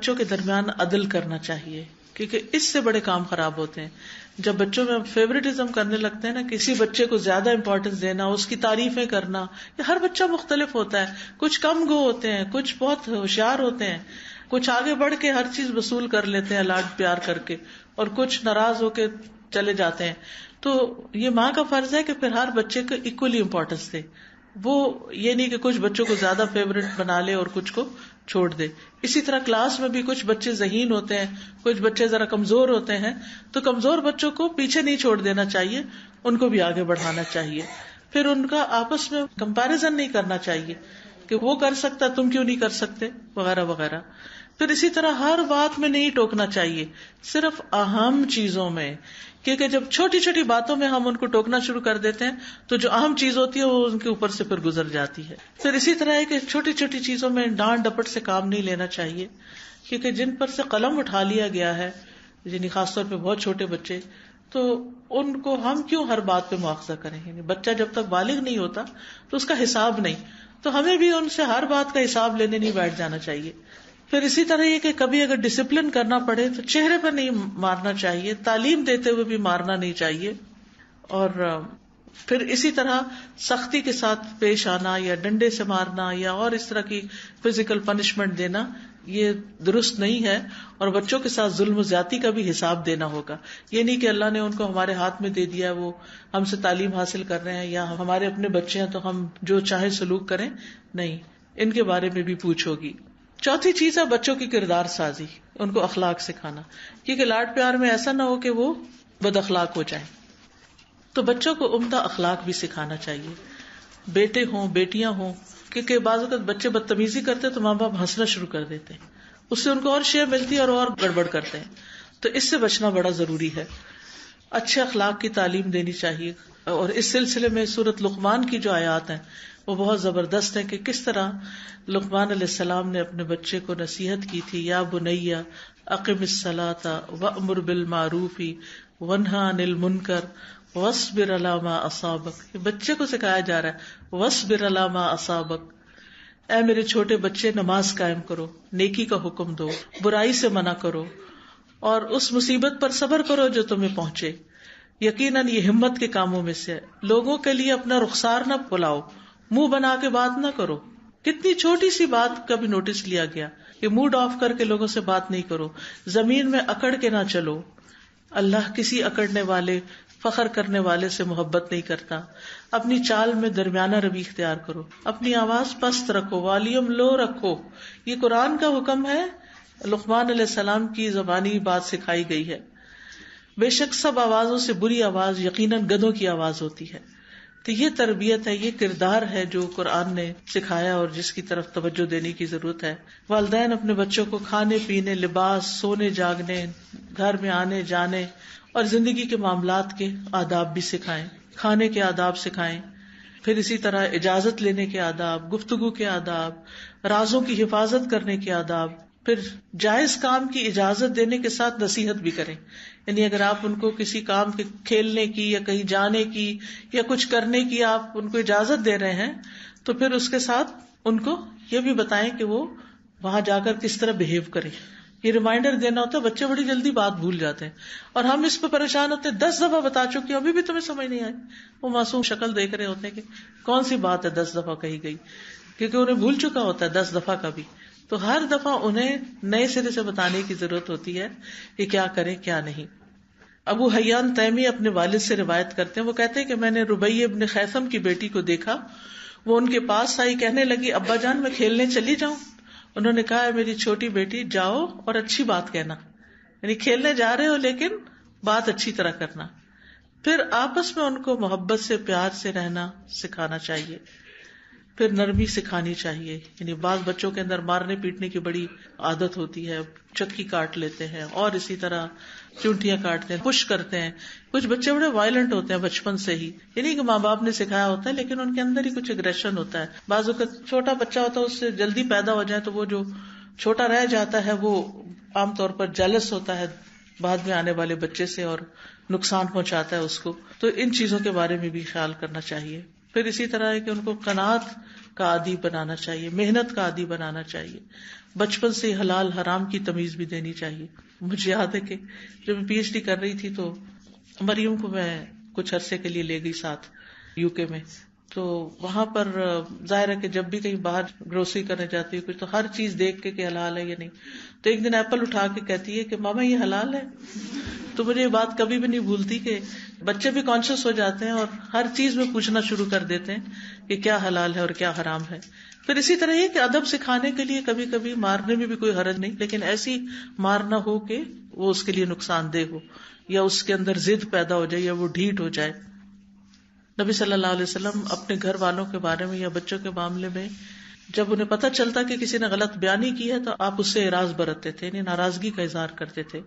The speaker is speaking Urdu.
بچوں کے درمیان عدل کرنا چاہیے، کیونکہ اس سے بڑے کام خراب ہوتے ہیں. جب بچوں میں فیوریٹزم کرنے لگتے ہیں نا، کسی بچے کو زیادہ امپورٹنس دینا، اس کی تعریفیں کرنا. ہر بچہ مختلف ہوتا ہے، کچھ کم گو ہوتے ہیں، کچھ بہت ہوشیار ہوتے ہیں، کچھ آگے بڑھ کے ہر چیز وصول کر لیتے ہیں لاڈ پیار کر کے، اور کچھ ناراض ہو کے چلے جاتے ہیں. تو یہ ماں کا فرض ہے کہ پھر ہر بچے کو ایکولی امپورٹنس دے. وہ یہ نہیں کہ کچھ بچوں کو زیادہ فیوریٹ بنا لے اور کچھ کو چھوڑ دے. اسی طرح کلاس میں بھی کچھ بچے ذہین ہوتے ہیں، کچھ بچے ذرا کمزور ہوتے ہیں، تو کمزور بچوں کو پیچھے نہیں چھوڑ دینا چاہیے، ان کو بھی آگے بڑھانا چاہیے. پھر ان کا آپس میں کمپیریزن نہیں کرنا چاہیے کہ وہ کر سکتا تم کیوں نہیں کر سکتے وغیرہ وغیرہ. پھر اسی طرح ہر بات میں نہیں ٹوکنا چاہیے، صرف اہم چیزوں میں، کیونکہ جب چھوٹی چھوٹی باتوں میں ہم ان کو ٹوکنا شروع کر دیتے ہیں تو جو اہم چیز ہوتی ہے وہ ان کے اوپر سے پھر گزر جاتی ہے. پھر اسی طرح ہے کہ چھوٹی چھوٹی چیزوں میں ڈانٹ ڈپٹ سے کام نہیں لینا چاہیے، کیونکہ جن پر سے قلم اٹھا لیا گیا ہے، یعنی خاص طور پہ بہت چھوٹے بچے، تو ان کو ہم کیوں ہر بات پہ مواخذہ کریں. یعنی بچہ جب تک بالغ نہیں ہوتا تو اس کا حساب نہیں، تو ہمیں بھی ان سے ہر بات کا حساب لینے نہیں بیٹھ جانا چاہیے. پھر اسی طرح یہ کہ کبھی اگر ڈسپلن کرنا پڑے تو چہرے پر نہیں مارنا چاہیے، تعلیم دیتے ہوئے بھی مارنا نہیں چاہیے. اور پھر اسی طرح سختی کے ساتھ پیش آنا یا ڈنڈے سے مارنا یا اور اس طرح کی فزیکل پنشمنٹ دینا یہ درست نہیں ہے. اور بچوں کے ساتھ ظلم و زیادتی کا بھی حساب دینا ہوگا. یہ نہیں کہ اللہ نے ان کو ہمارے ہاتھ میں دے دیا، وہ ہم سے تعلیم حاصل کر رہے ہیں یا ہمارے اپنے بچے ہیں تو ہم جو چاہے سلوک کریں. نہیں، ان کے بارے میں بھی پوچھ ہوگی. چوتھی چیز ہے بچوں کی کردار سازی، ان کو اخلاق سکھانا، کیونکہ لاڈ پیار میں ایسا نہ ہو کہ وہ بد اخلاق ہو جائیں. تو بچوں کو عمدہ اخلاق بھی سکھانا چاہیے، بیٹے ہوں بیٹیاں ہوں، کیونکہ بعض اوقات بچے بدتمیزی کرتے تو ماں باپ ہنسنا شروع کر دیتے ہیں، اس سے ان کو اور شے ملتی ہے اور گڑبڑ کرتے ہیں. تو اس سے بچنا بڑا ضروری ہے. اچھے اخلاق کی تعلیم دینی چاہیے. اور اس سلسلے میں سورۃ لقمان کی جو آیات ہیں وہ بہت زبردست ہے کہ کس طرح لقمان علیہ السلام نے اپنے بچے کو نصیحت کی تھی، یا بنی اقم الصلاۃ وامر بالمعروف وانہی عن المنکر واصبر علی ما اصابک. یہ بچے کو سکھایا جا رہا ہے، واصبر علی ما اصابک، اے میرے چھوٹے بچے نماز قائم کرو، نیکی کا حکم دو، برائی سے منع کرو، اور اس مصیبت پر صبر کرو جو تمہیں پہنچے. یقیناً یہ ہمت کے کاموں میں سے ہے. لوگوں کے لیے اپنا رخسار نہ پھلاؤ، منہ بنا کے بات نہ کرو. کتنی چھوٹی سی بات کا بھی نوٹس لیا گیا کہ موڈ آف کر کے لوگوں سے بات نہیں کرو. زمین میں اکڑ کے نہ چلو، اللہ کسی اکڑنے والے فخر کرنے والے سے محبت نہیں کرتا. اپنی چال میں درمیانہ روی اختیار کرو، اپنی آواز پست رکھو، والیوم لو رکھو. یہ قرآن کا حکم ہے، لقمان علیہ السلام کی زبانی بات سکھائی گئی ہے. بے شک سب آوازوں سے بری آواز یقیناً گدھوں کی آواز ہوتی ہے. تو یہ تربیت ہے، یہ کردار ہے جو قرآن نے سکھایا اور جس کی طرف توجہ دینے کی ضرورت ہے. والدین اپنے بچوں کو کھانے پینے، لباس، سونے جاگنے، گھر میں آنے جانے اور زندگی کے معاملات کے آداب بھی سکھائیں، کھانے کے آداب سکھائیں. پھر اسی طرح اجازت لینے کے آداب، گفتگو کے آداب، رازوں کی حفاظت کرنے کے آداب. پھر جائز کام کی اجازت دینے کے ساتھ نصیحت بھی کریں. یعنی اگر آپ ان کو کسی کام کے کھیلنے کی یا کہیں جانے کی یا کچھ کرنے کی آپ ان کو اجازت دے رہے ہیں تو پھر اس کے ساتھ ان کو یہ بھی بتائیں کہ وہ وہاں جا کر کس طرح بہیو کریں. یہ ریمائنڈر دینا ہوتا ہے. بچے بڑی جلدی بات بھول جاتے ہیں اور ہم اس پہ پریشان ہوتے ہیں، 10 دفعہ بتا چکی ہوں ابھی بھی تمہیں سمجھ نہیں آئی. وہ معصوم شکل دیکھ رہے ہوتے ہیں کہ کون سی بات ہے 10 دفعہ کہی گئی، کیونکہ انہیں بھول چکا ہوتا ہے 10 دفعہ کا بھی. تو ہر دفعہ انہیں نئے سرے سے بتانے کی ضرورت ہوتی ہے کہ کیا کریں کیا نہیں. ابو حیان تیمی اپنے والد سے روایت کرتے ہیں، وہ کہتے ہیں کہ میں نے ربیع ابن خیثم کی بیٹی کو دیکھا، وہ ان کے پاس آئی، کہنے لگی ابا جان میں کھیلنے چلی جاؤں. انہوں نے کہا میری چھوٹی بیٹی جاؤ اور اچھی بات کہنا، یعنی کھیلنے جا رہے ہو لیکن بات اچھی طرح کرنا. پھر آپس میں ان کو محبت سے پیار سے رہنا سکھانا چاہیے. پھر نرمی سکھانی چاہیے. یعنی بعض بچوں کے اندر مارنے پیٹنے کی بڑی عادت ہوتی ہے، چکی کاٹ لیتے ہیں اور اسی طرح چونٹیاں کاٹتے ہیں، پش کرتے ہیں. کچھ بچے بڑے وائلنٹ ہوتے ہیں بچپن سے ہی، یعنی کہ ماں باپ نے سکھایا ہوتا ہے لیکن ان کے اندر ہی کچھ اگریشن ہوتا ہے. بعض اوقات چھوٹا بچہ ہوتا ہے اس سے جلدی پیدا ہو جائے تو وہ جو چھوٹا رہ جاتا ہے وہ عام طور پر جیلس ہوتا ہے بعد میں آنے والے بچے سے اور نقصان پہنچاتا ہے اس کو. تو ان چیزوں کے بارے میں بھی خیال کرنا چاہیے. پھر اسی طرح ہے کہ ان کو قناعت کا عادی بنانا چاہیے، محنت کا عادی بنانا چاہیے، بچپن سے حلال حرام کی تمیز بھی دینی چاہیے. مجھے یاد ہے کہ جب میں پی ایچ ڈی کر رہی تھی تو مریم کو میں کچھ عرصے کے لیے لے گئی ساتھ یو کے میں. تو وہاں پر ظاہر ہے کہ جب بھی کہیں باہر گروسری کرنے جاتی ہے کچھ تو ہر چیز دیکھ کے کہ حلال ہے یا نہیں. تو ایک دن ایپل اٹھا کے کہتی ہے کہ ماما یہ حلال ہے. تو مجھے یہ بات کبھی بھی نہیں بھولتی کہ بچے بھی کانشیس ہو جاتے ہیں اور ہر چیز میں پوچھنا شروع کر دیتے ہیں کہ کیا حلال ہے اور کیا حرام ہے. پھر اسی طرح یہ کہ ادب سکھانے کے لیے کبھی کبھی مارنے میں بھی کوئی حرج نہیں، لیکن ایسی مار نہ ہو کہ وہ اس کے لیے نقصان دہ ہو یا اس کے اندر ضد پیدا ہو جائے یا وہ ڈھیٹ ہو جائے. نبی صلی اللہ علیہ وسلم اپنے گھر والوں کے بارے میں یا بچوں کے معاملے میں جب انہیں پتہ چلتا کہ کسی نے غلط بیانی کی ہے تو آپ اس سے اعراض برتتے تھے، یعنی ناراضگی کا اظہار کرتے تھے.